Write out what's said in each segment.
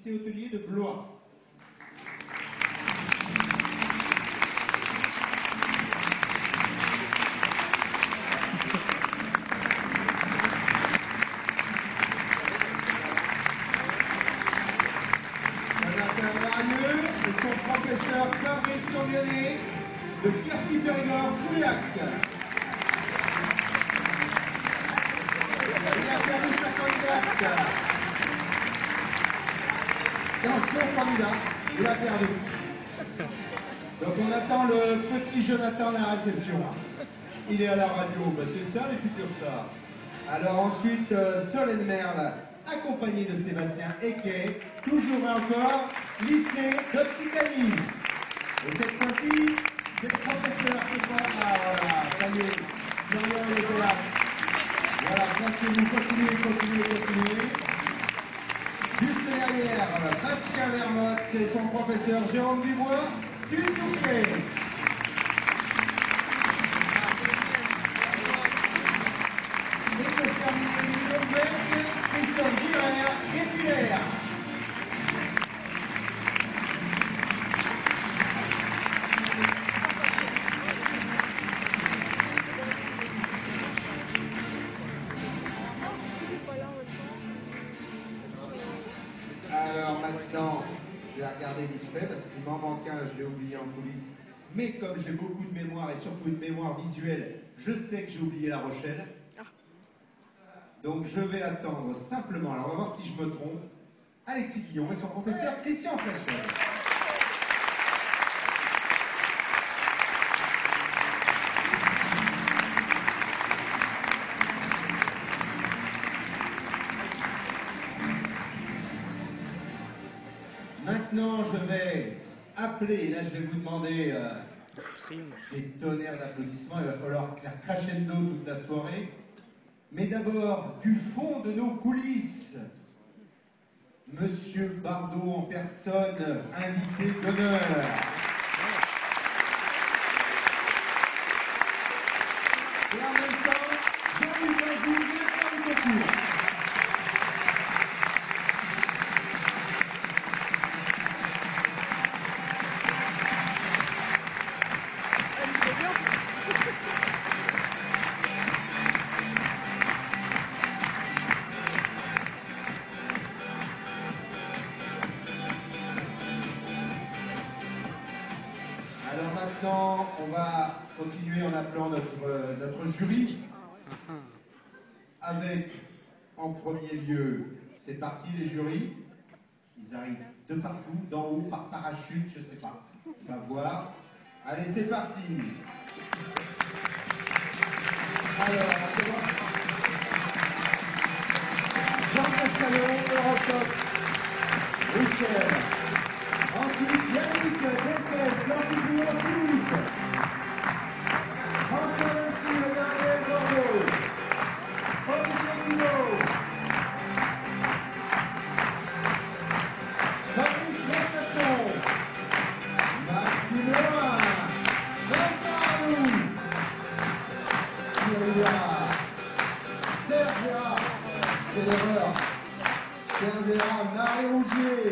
lycée hôtelier de Blois. Et son professeur Fabrice Camionnet de Quercy-Périgord-Souillac. Il a perdu sa candidate. Attention, candidat, il a perdu. Donc on attend le petit Jonathan à la réception. Il est à la radio, bah, c'est ça les futurs stars. Alors ensuite, Solène Merle, accompagné de Sébastien Eke, toujours et encore, lycée d'Occitanie. Et cette fois-ci, c'est le professeur qui est là. Ah voilà, ça y est, Florian il était là. Voilà, placez-vous, continuez. Juste derrière, Bastien Vermotte et son professeur Jérôme Dubois, du Touquet. Et pour terminer, Christophe Girard, Guépulaire. Alors maintenant, je vais regarder vite fait parce qu'il m'en manque un, je l'ai oublié en coulisses. Mais comme j'ai beaucoup de mémoire et surtout une mémoire visuelle, je sais que j'ai oublié La Rochelle. Donc je vais attendre simplement, alors on va voir si je me trompe, Alexis Guillon et son professeur Christian Fleischer. Maintenant, je vais appeler, et là je vais vous demander des tonnerres d'applaudissements, il va falloir faire crescendo toute la soirée. Mais d'abord, du fond de nos coulisses, Monsieur Bardot en personne, invité d'honneur. Et en même temps, Jean-Luc Anjou, directeur du concours. Alors maintenant, on va continuer en appelant notre jury avec, en premier lieu, c'est parti les jurys. Ils arrivent de partout, d'en haut, par parachute, je sais pas. On va voir. Allez, c'est parti. Alors, Jean Castalon, Eurocop, Bruxelles. Ensuite, Yannick Delpes, l'antidouleur Toulouse. François Vinci, le dernier Bordeaux. Olivier Guillot. Fabrice Lestasson. Maxime Leroy. Vincent Arnoux. Thierry Gérard. Serge Gérard. C'est l'erreur. Serge Gérard, Marie Rougier.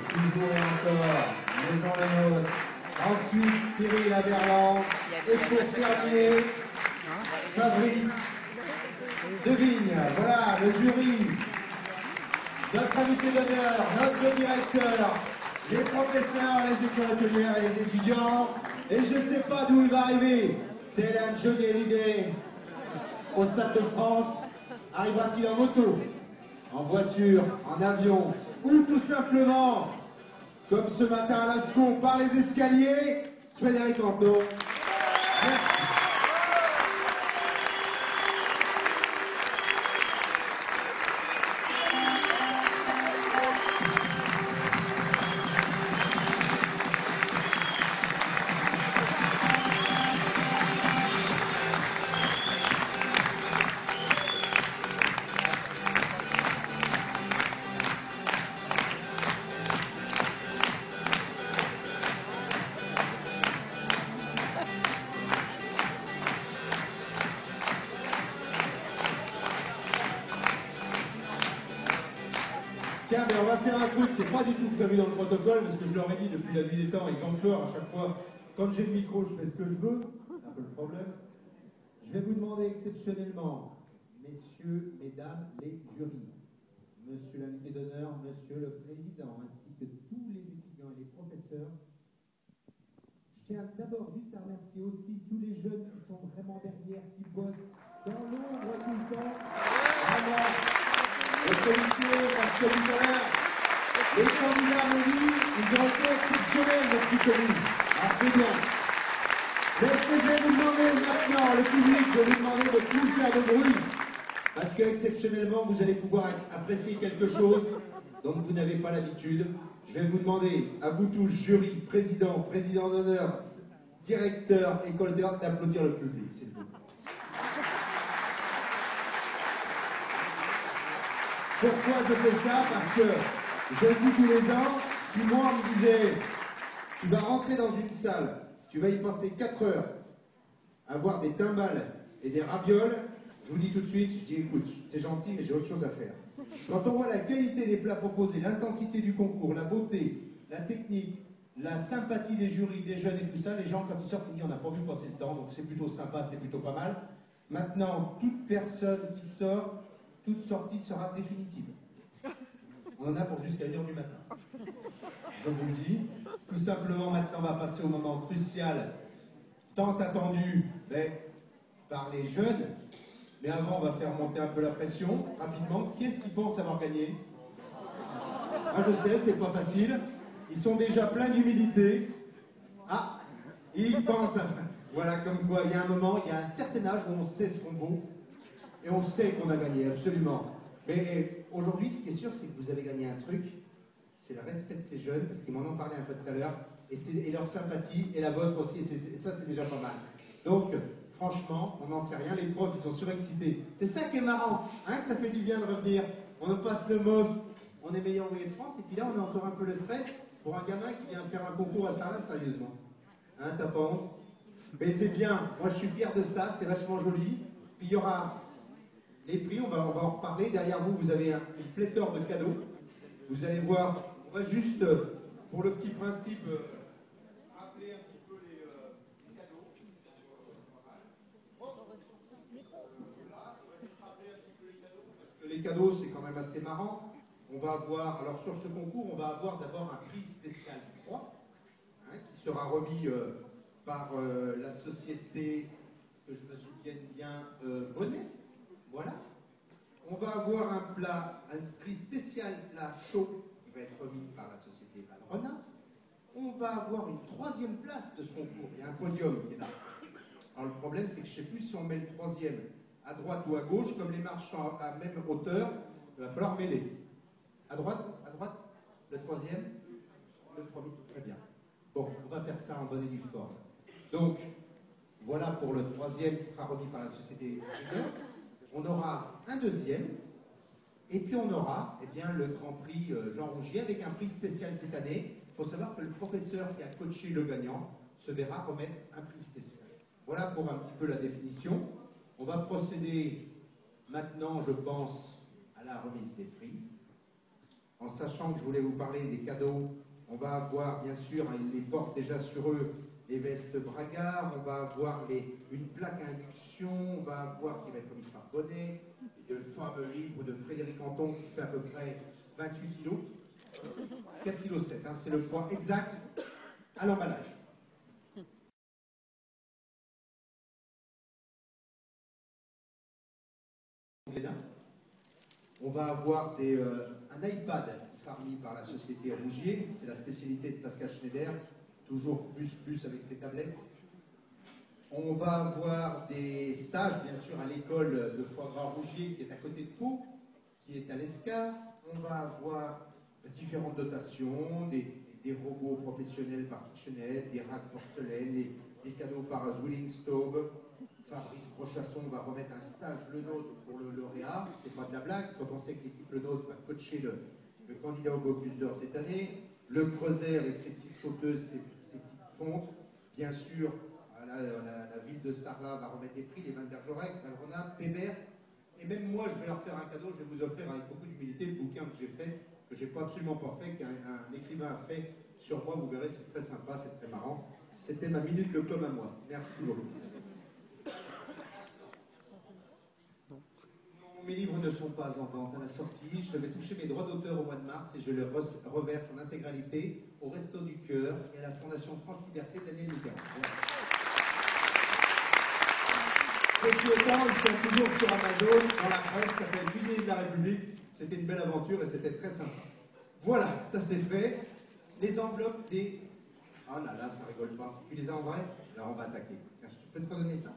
Toujours et encore, Maison le Nôtre. Ensuite, Cyril Aberland. Et pour terminer, Fabrice Devigne. Voilà, le jury, notre invité d'honneur, notre directeur, les professeurs, les écoles hôtelières et les étudiants. Et je ne sais pas d'où il va arriver. Tel un Johnny Hallyday au Stade de France. Arrivera-t-il en moto, en voiture, en avion, ou tout simplement, comme ce matin à Lascaux, par les escaliers, Frédéric Anto. Tiens, mais on va faire un truc qui n'est pas du tout prévu dans le protocole, parce que je leur ai dit depuis la nuit des temps, ils ont peur à chaque fois. Quand j'ai le micro, je fais ce que je veux. C'est un peu le problème. Je vais vous demander exceptionnellement, messieurs, mesdames, les jurys, monsieur l'invité d'honneur, monsieur le président, ainsi que tous les étudiants et les professeurs. Je tiens d'abord juste à remercier aussi tous les jeunes qui sont vraiment derrière, qui bossent dans l'ombre tout le temps. Vraiment, les policiers, parce que tout à l'heure, les candidats m'ont dit, ils ont été exceptionnels, nos petits communes. Alors c'est bien. Mais ce que je vais vous demander maintenant, le public, je vais vous demander de plus faire de bruit. Parce que exceptionnellement, vous allez pouvoir apprécier quelque chose dont vous n'avez pas l'habitude. Je vais vous demander, à vous tous, jury, président, président d'honneur, directeur, école d'art, d'applaudir le public, s'il vous plaît. Pourquoi je fais ça? Parce que je le dis tous les ans, si moi on me disait, tu vas rentrer dans une salle, tu vas y passer 4 heures à voir des timbales et des ravioles, je vous dis tout de suite, je dis écoute, c'est gentil, mais j'ai autre chose à faire. Quand on voit la qualité des plats proposés, l'intensité du concours, la beauté, la technique, la sympathie des jurys, des jeunes et tout ça, les gens quand ils sortent, ils disent on n'a pas vu passer le temps, donc c'est plutôt sympa, c'est plutôt pas mal. Maintenant, toute personne qui sort, toute sortie sera définitive. On en a pour jusqu'à 1h du matin. Je vous le dis. Tout simplement, maintenant, on va passer au moment crucial, tant attendu par les jeunes. Mais avant, on va faire monter un peu la pression, rapidement. Qui est-ce qui pense avoir gagné? Moi, je sais, c'est pas facile. Ils sont déjà pleins d'humilité. Ah, ils pensent. Voilà, comme quoi, il y a un moment, il y a un certain âge où on sait ce qu'on vaut. Et on sait qu'on a gagné, absolument. Mais aujourd'hui, ce qui est sûr, c'est que vous avez gagné un truc. C'est le respect de ces jeunes, parce qu'ils m'en ont parlé un peu tout à l'heure. Et leur sympathie, et la vôtre aussi. Et ça, c'est déjà pas mal. Donc, franchement, on n'en sait rien. Les profs, ils sont surexcités. C'est ça qui est marrant, hein, que ça fait du bien de revenir. On passe le mot, on est meilleur envoyé de France, et puis là, on a encore un peu le stress pour un gamin qui vient faire un concours à Sarlat, sérieusement. Hein, t'as pas honte? Mais c'est bien, moi je suis fier de ça, c'est vachement joli. Puis il y aura les prix, on va en reparler. Derrière vous, vous avez une pléthore de cadeaux. Vous allez voir, on va juste, pour le petit principe, rappeler un petit peu les cadeaux. Les cadeaux, c'est quand même assez marrant. On va avoir, alors sur ce concours, on va avoir d'abord un prix spécial 3, hein, qui sera remis par la société, que je me souvienne bien, Bonnet. Voilà. On va avoir un prix spécial plat chaud, qui va être remis par la société Valrhona. On va avoir une 3e place de ce concours. Il y a un podium qui est là. Alors le problème, c'est que je ne sais plus si on met le 3e à droite ou à gauche, comme les marches sont à même hauteur, il va falloir m'aider. À droite, le 3e, le 3e, très bien. Bon, on va faire ça en bonne et due forme. Donc, voilà pour le 3e qui sera remis par la société. On aura un 2e, et puis on aura bien, le Grand Prix Jean Rougier avec un prix spécial cette année. Il faut savoir que le professeur qui a coaché le gagnant se verra remettre un prix spécial. Voilà pour un petit peu la définition. On va procéder maintenant, je pense, à la remise des prix. En sachant que je voulais vous parler des cadeaux, on va avoir, bien sûr, ils les portent déjà sur eux, les vestes Bragard, on va avoir une plaque à induction, on va avoir, qui va être remise par Bonnet, le fameux livre de Frédéric Anton qui fait à peu près 28 kilos, 4,7 kg, hein, c'est le poids exact à l'emballage. On va avoir un iPad qui sera remis par la société Rougier, c'est la spécialité de Pascal Schneider, toujours plus avec ses tablettes. On va avoir des stages, bien sûr, à l'école de foie gras Rougier, qui est à côté de Pau, qui est à l'ESCA. On va avoir différentes dotations, des robots professionnels par Kitchenette, des racks porcelaine, des cadeaux par Zwilling Staub. Fabrice Prochasson va remettre un stage Le Nôtre pour le lauréat. C'est pas de la blague, quand on sait que l'équipe Le Nôtre va coacher le candidat au Bocuse d'Or cette année. Le Creuset avec ses petites sauteuses, ses petites fontes. Bien sûr, la ville de Sarlat va remettre des prix, les Van Bergerac, Valrhona, Pébert. Et même moi, je vais leur faire un cadeau, je vais vous offrir avec beaucoup d'humilité le bouquin que j'ai fait, que j'ai pas absolument pas fait, qu'un écrivain a fait sur moi. Vous verrez, c'est très sympa, c'est très marrant. C'était ma minute de com à moi. Merci beaucoup. Mes livres ne sont pas en vente à la sortie. Je vais toucher mes droits d'auteur au mois de mars et je les reverse en intégralité au Resto du Cœur et à la Fondation France Liberté Daniel Mitterrand. Ceci étant, ils sont toujours sur Amazon, dans la presse, ça s'appelle Cuisinier de la République. C'était une belle aventure et c'était très sympa. Voilà, ça c'est fait. Les enveloppes des... Oh là là, ça rigole pas. Tu les as en vrai? Alors on va attaquer. Tiens, je peux te redonner ça?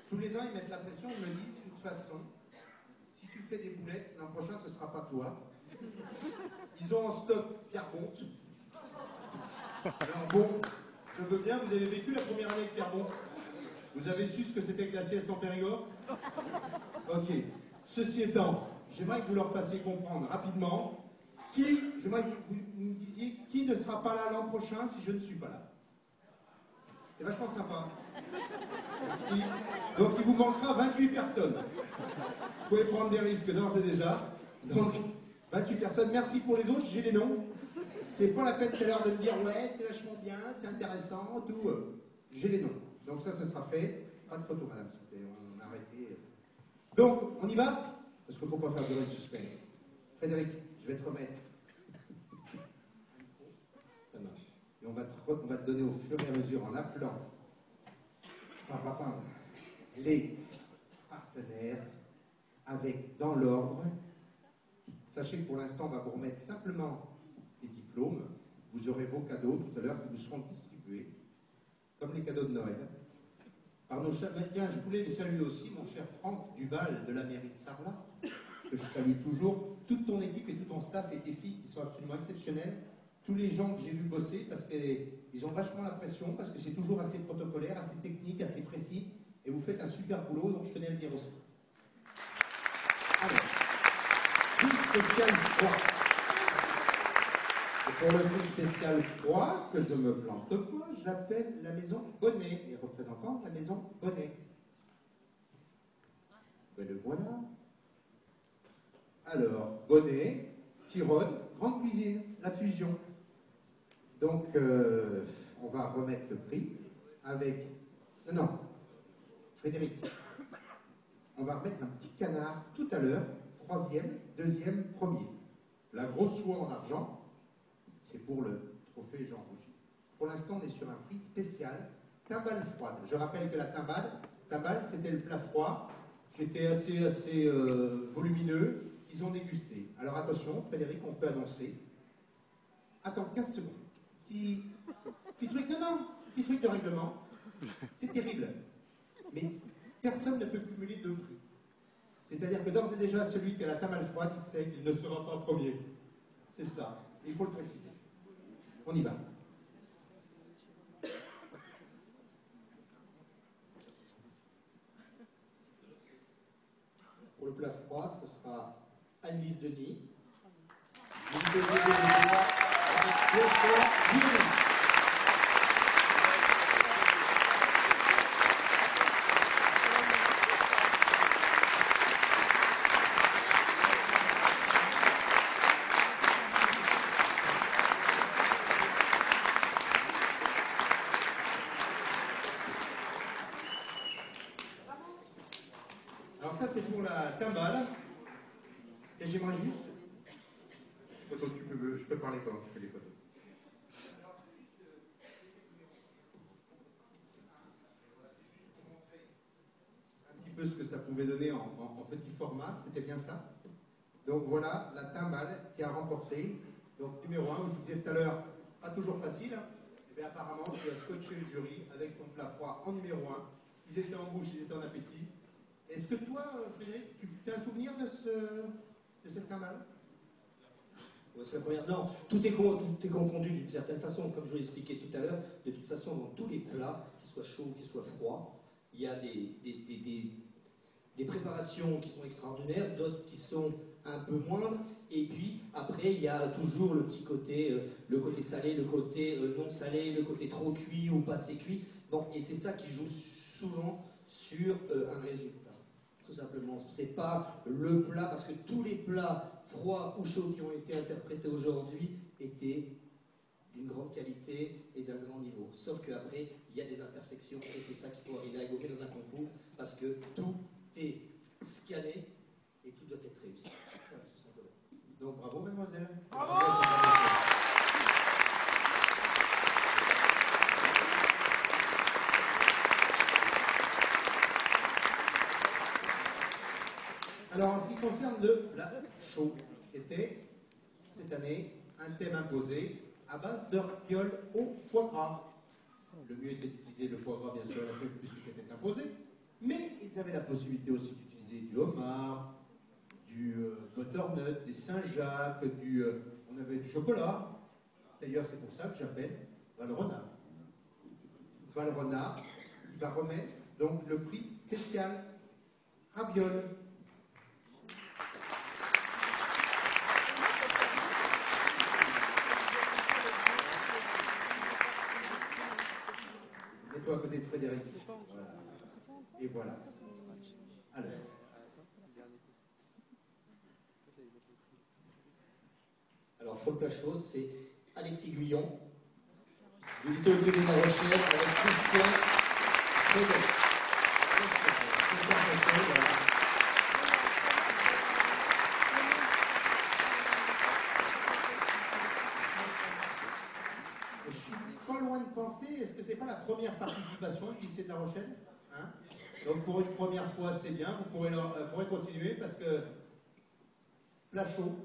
Tous les ans, ils mettent la pression, ils me disent, de toute façon, si tu fais des boulettes, l'an prochain, ce ne sera pas toi. Ils ont en stock Pierre Bonte. Alors bon, je veux bien, vous avez vécu la première année avec Pierre Bonte? Vous avez su ce que c'était que la sieste en Périgord? Ok. Ceci étant, j'aimerais que vous leur fassiez comprendre rapidement j'aimerais que vous me disiez qui ne sera pas là l'an prochain si je ne suis pas là. C'est vachement sympa. Merci. Donc il vous manquera 28 personnes. Vous pouvez prendre des risques d'ores et déjà. Donc 28 personnes. Merci pour les autres, j'ai les noms. C'est pas la peine tout à l'heure de me dire ouais c'était vachement bien, c'est intéressant, tout. J'ai les noms. Donc ça, ce sera fait. Pas de photo, madame, s'il vous plaît. On a arrêté. Donc, on y va? Parce qu'il ne faut pas faire durer le suspense. Frédéric, je vais te remettre. Ça marche. Et on va te donner au fur et à mesure, en appelant les partenaires, avec, dans l'ordre. Sachez que pour l'instant, on va vous remettre simplement des diplômes. Vous aurez vos cadeaux tout à l'heure qui vous seront distribués, comme les cadeaux de Noël. Par nos tiens, je voulais les saluer aussi, mon cher Franck Duval de la mairie de Sarlat, que je salue toujours, toute ton équipe et tout ton staff et tes filles qui sont absolument exceptionnelles, tous les gens que j'ai vu bosser, parce qu'ils ont vachement la pression, parce que c'est toujours assez protocolaire, assez technique, assez précis, et vous faites un super boulot, donc je tenais à le dire aussi. Alors, prix spécial froid. Et pour le prix spécial froid, que je me plante pas, j'appelle la maison Bonnet, les représentants de la maison Bonnet. Ben le voilà. Alors, Bonnet, Tyrone, grande cuisine, la fusion. Donc, on va remettre le prix avec... Non, Frédéric. On va remettre un petit canard tout à l'heure, 3e, 2e, 1er. La grosse soie en argent, c'est pour le trophée Jean Rougy. Pour l'instant, on est sur un prix spécial, timbale froide. Je rappelle que la timbale, c'était le plat froid, qui était assez volumineux, qu'ils ont dégusté. Alors attention, Frédéric, on peut annoncer. Attends, 15 secondes. Petit truc, non, petit truc de règlement. C'est terrible. Mais personne ne peut cumuler deux prix. C'est-à-dire que d'ores et déjà, celui qui a la timbale froide, il sait qu'il ne sera pas premier. C'est ça. Il faut le préciser. On y va. Pour le plat froid, ce sera Anne-Lise Denis. Alors ça, c'est pour la timbale. Et j'aimerais juste... Je peux parler pendant que tu fais les photos. Un petit peu ce que ça pouvait donner en petit format, c'était bien ça. Donc voilà, la timbale qui a remporté. Donc numéro 1, je vous disais tout à l'heure, pas toujours facile. Et bien apparemment, tu as scotché le jury avec ton plat froid en numéro 1. Ils étaient en bouche, ils étaient en appétit. Est-ce que toi, Frédéric, tu as un souvenir de cette timbale? Non, tout est confondu d'une certaine façon, comme je vous l'ai expliqué tout à l'heure. De toute façon, dans tous les plats, qu'ils soient chauds, qu'ils soient froids, il y a des préparations qui sont extraordinaires, d'autres qui sont un peu moindre. Et puis après, il y a toujours le petit côté, le côté salé, le côté non salé, le côté trop cuit ou pas assez cuit. Bon, et c'est ça qui joue souvent sur un résultat. Tout simplement, c'est pas le plat, parce que tous les plats froids ou chauds qui ont été interprétés aujourd'hui étaient d'une grande qualité et d'un grand niveau. Sauf qu'après, il y a des imperfections et c'est ça qu'il faut arriver à gommer dans un concours parce que tout est scanné et tout doit être réussi. Voilà, tout simplement. Donc bravo, mademoiselle. Bravo. Alors, en ce qui concerne le plat chaud, était cette année un thème imposé à base de ravioles au foie gras. Le mieux était d'utiliser le foie gras, bien sûr, à la pub, puisque c'était imposé, mais ils avaient la possibilité aussi d'utiliser du homard, du butternut, des Saint-Jacques, on avait du chocolat. D'ailleurs, c'est pour ça que j'appelle Valrhona. Valrhona, qui va remettre donc le prix spécial ravioles. Mets-toi à côté de Frédéric. Voilà. Et voilà. Alors, pour le plat chaud, c'est Alexis Guyon, du lycée Auquelier de La Rochelle, avec Christian Frédéric. Je suis pas loin de penser, est-ce que c'est pas la première participation du lycée de La Rochelle, hein? Donc pour une première fois, c'est bien, vous pourrez continuer parce que plat chaud,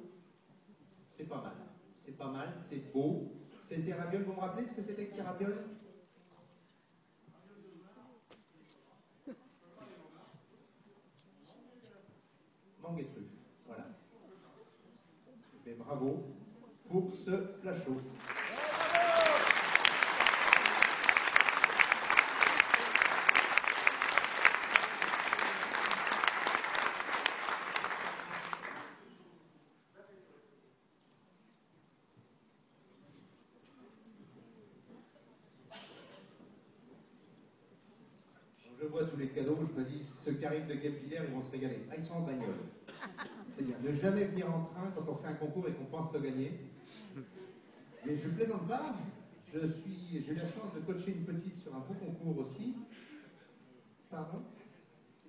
c'est pas mal. C'est pas mal, c'est beau. C'est des ravioles, vous me rappelez ce que c'était que ces ravioles? Mangue et truffe, voilà. Et bravo pour ce plat chaud. Je vois tous les cadeaux, je me dis, ceux qui arrivent de Guebwiller, ils vont se régaler. Ah, ils sont en bagnole. C'est bien. Ne jamais venir en train quand on fait un concours et qu'on pense le gagner. Mais je ne plaisante pas. J'ai eu la chance de coacher une petite sur un beau concours aussi. Pardon?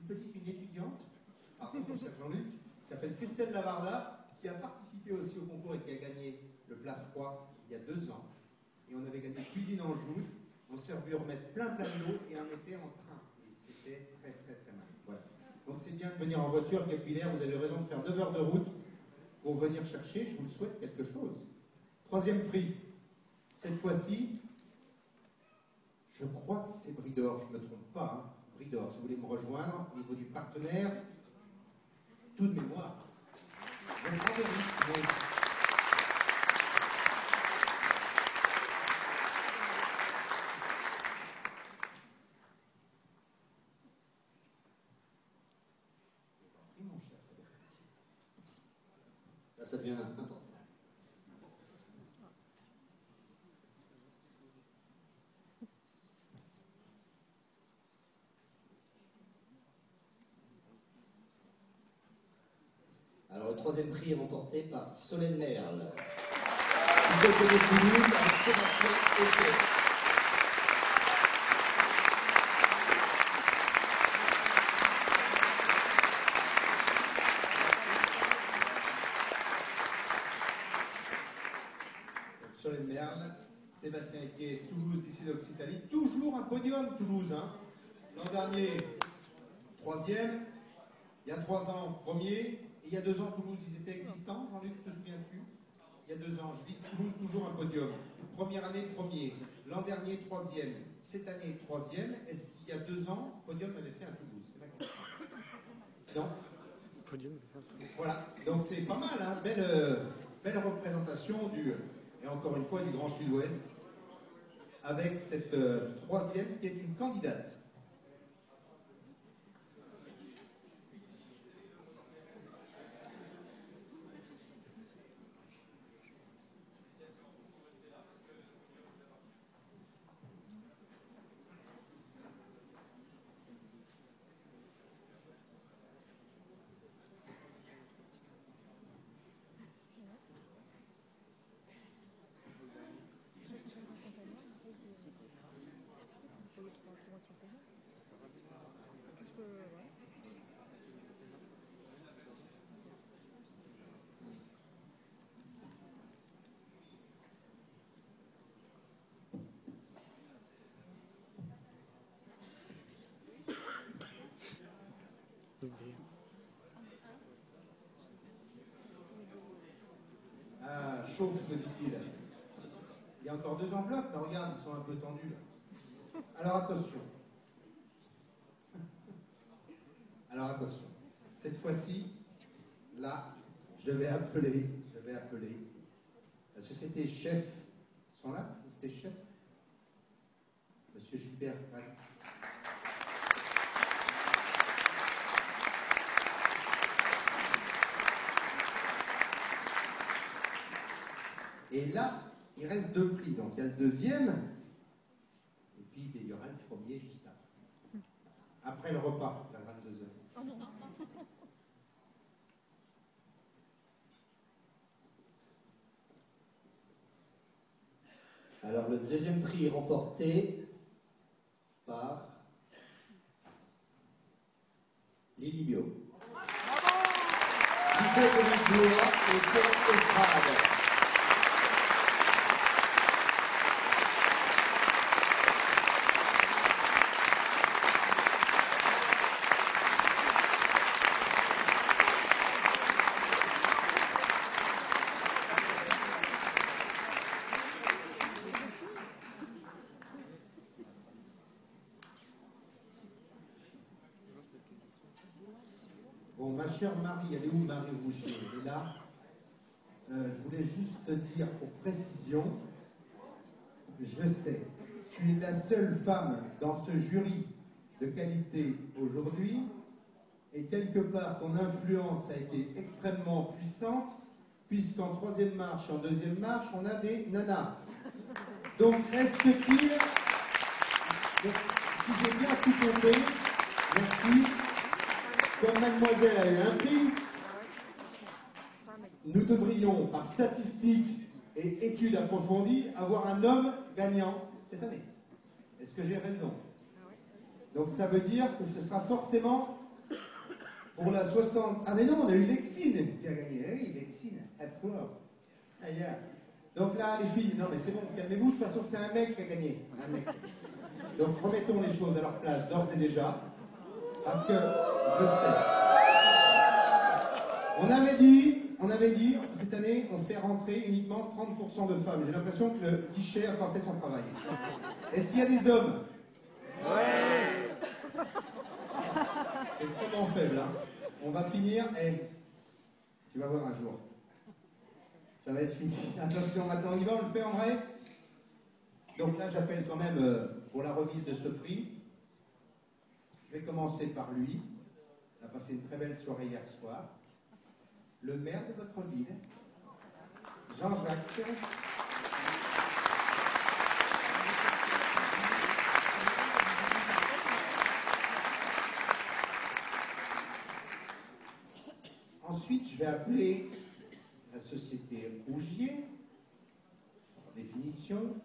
Une étudiante. Pardon, qui s'appelle Christelle Lavarda, qui a participé aussi au concours et qui a gagné le plat froid il y a 2 ans. Et on avait gagné cuisine en joute. On s'est revu remettre plein d'eau et on était en train. Et c'était très mal. Voilà. Donc c'est bien de venir en voiture, Guebwiller, vous avez raison de faire 9 heures de route pour venir chercher, je vous le souhaite, quelque chose. 3e prix. Cette fois-ci, je crois que c'est Bridor, je ne me trompe pas. Hein. Bridor, si vous voulez me rejoindre, au niveau du partenaire, tout de mémoire. Là, ça devient important. Alors, le 3e prix est remporté par Solène Merle. Vous êtes de Toulouse avec Sébastien Etienne. Solène Merle, Sébastien Etienne, Toulouse, lycée d'Occitanie. Toujours un podium, Toulouse. Hein. L'an dernier, 3e. Il y a 3 ans, 1er. Et il y a 2 ans, Toulouse, ils étaient existants. Jean-Luc, te souviens-tu? Il y a 2 ans, je dis Toulouse, toujours un podium. Première année, 1er. L'an dernier, 3e. Cette année, 3e. Est-ce qu'il y a 2 ans, podium avait fait à Toulouse? C'est ma question. Non? Podium. Voilà. Donc c'est pas mal, hein. Belle représentation et encore une fois, du Grand Sud-Ouest. Avec cette 3e qui est une candidate. Ah, chauffe, me dit-il. Il y a encore 2 enveloppes, mais regarde, ils sont un peu tendus là. Alors attention. Alors attention. Cette fois-ci, là, je vais appeler la société Chef. Ils sont là, la société Chef. Monsieur Gilbert Alix. Et là, il reste 2 prix. Donc il y a le deuxième, et puis il y aura le premier juste après. Après le repas, à 22 h. Alors le deuxième prix est remporté par Lily Bio. Qui fait de l'emploi et quelle estrade. Bon, ma chère Marie, elle est où Marie Rougier? Elle est là. Je voulais juste te dire pour précision, je sais, tu es la seule femme dans ce jury de qualité aujourd'hui, et quelque part ton influence a été extrêmement puissante, puisqu'en 3e marche et en 2e marche, on a des nanas. Donc reste-t-il, si j'ai bien tout compris, merci. Comme mademoiselle a eu un prix, nous devrions, par statistiques et études approfondies, avoir un homme gagnant cette année. Est-ce que j'ai raison? Donc ça veut dire que ce sera forcément pour la 60... Ah mais non, on a eu Lexine qui a gagné. Eh oui, Lexine, ailleurs. Donc là, les filles, non mais c'est bon, calmez-vous, de toute façon c'est un mec qui a gagné. Un mec. Donc remettons les choses à leur place d'ores et déjà. Parce que, je sais. On avait dit, cette année, on fait rentrer uniquement 30% de femmes. J'ai l'impression que le guichet a pas fait son travail. Est-ce qu'il y a des hommes? Ouais. C'est extrêmement faible, hein. On va finir, et tu vas voir un jour. Ça va être fini. Attention, maintenant on y va, on le fait en vrai. Donc là, j'appelle quand même pour la remise de ce prix. Je vais commencer par lui. On a passé une très belle soirée hier soir. Le maire de votre ville, Jean-Jacques. Ensuite, je vais appeler la société Rougier. Par définition,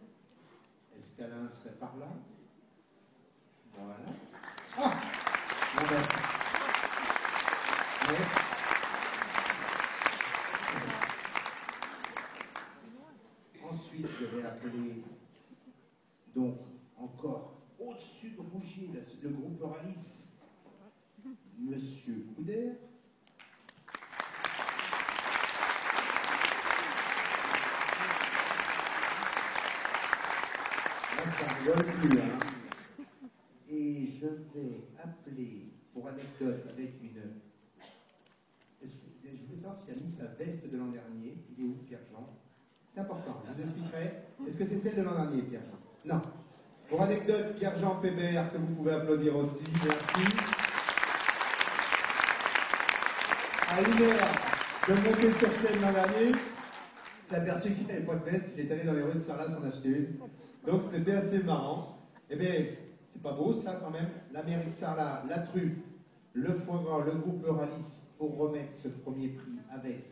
est-ce qu'Alain serait par là? Voilà. Ah! Bon ben. Ouais. Ensuite, je vais appeler, donc, encore au-dessus de Rougier, le groupe Euralis, Monsieur Couder. Là, ça rigole plus, hein. Et je vais appeler, pour anecdote, avec une... Je voulais savoir s'il a mis sa veste de l'an dernier. Il est où, Pierre-Jean? C'est important, je vous expliquerai. Est-ce que c'est celle de l'an dernier, Pierre-Jean? Non. Pour anecdote, Pierre-Jean Pébert, que vous pouvez applaudir aussi, merci. À 1h de monter sur scène l'an dernier, il s'est aperçu qu'il n'avait pas de veste, il est allé dans les rues de Sarlat s'en acheter une. Donc c'était assez marrant. Eh bien, c'est pas beau ça quand même. La mairie de Sarlat, la truffe, le foie gras, le groupe Euralis pour remettre ce premier prix avec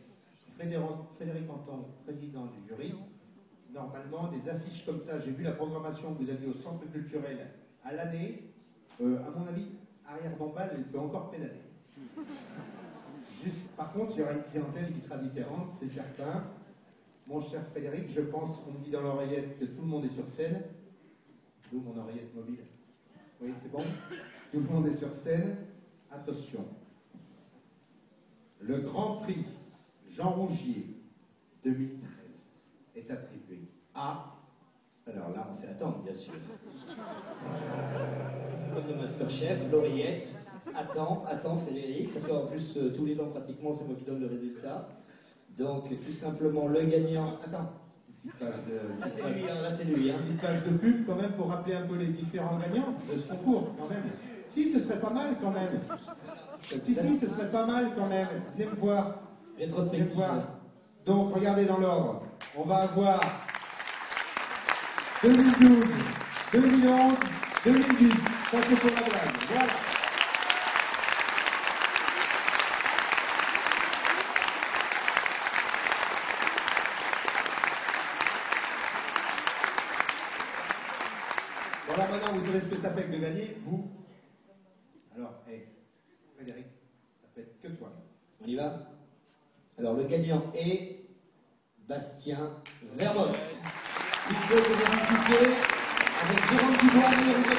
Frédéric Anton, président du jury. Normalement, des affiches comme ça, j'ai vu la programmation que vous aviez au centre culturel à l'année. À mon avis, arrière-bambale, elle peut encore pédaler. Juste, par contre, il y aura une clientèle qui sera différente, c'est certain. Mon cher Frédéric, je pense, on me dit dans l'oreillette que tout le monde est sur scène. D'où mon oreillette mobile. Oui, c'est bon? Tout le monde est sur scène. Attention. Le Grand Prix Jean Rougier 2013 est attribué à... Alors là, on fait attendre, bien sûr. Comme le Masterchef, l'oreillette. Attends Frédéric, parce qu'en plus, tous les ans pratiquement, c'est moi qui donne le résultat. Donc, tout simplement, le gagnant... Attends. Là, c'est lui, hein, là, c'est lui. Hein. Une page de pub, quand même, pour rappeler un peu les différents gagnants de ce concours, quand même. Si, ce serait pas mal, quand même. Si, ce serait pas mal, quand même. Venez me voir. Rétrospective. Venez me voir. Donc, regardez dans l'ordre. On va avoir 2012, 2011, 2010. Ça, c'est pour la blague. Voilà. Voilà, maintenant, vous savez ce que ça fait que de gagner, vous. Alors, Frédéric, ça peut être que toi. On y va? Alors, le gagnant est Bastien Vermote. Il faut que vous discutez avec Jérôme Dubois, numéro 30.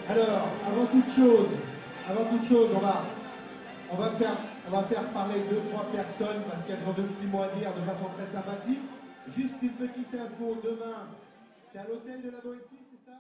Alors, avant toute chose, on va faire parler 2-3 personnes parce qu'elles ont 2 petits mots à dire de façon très sympathique. Juste une petite info, demain, c'est à l'hôtel de la Boétie, c'est ça?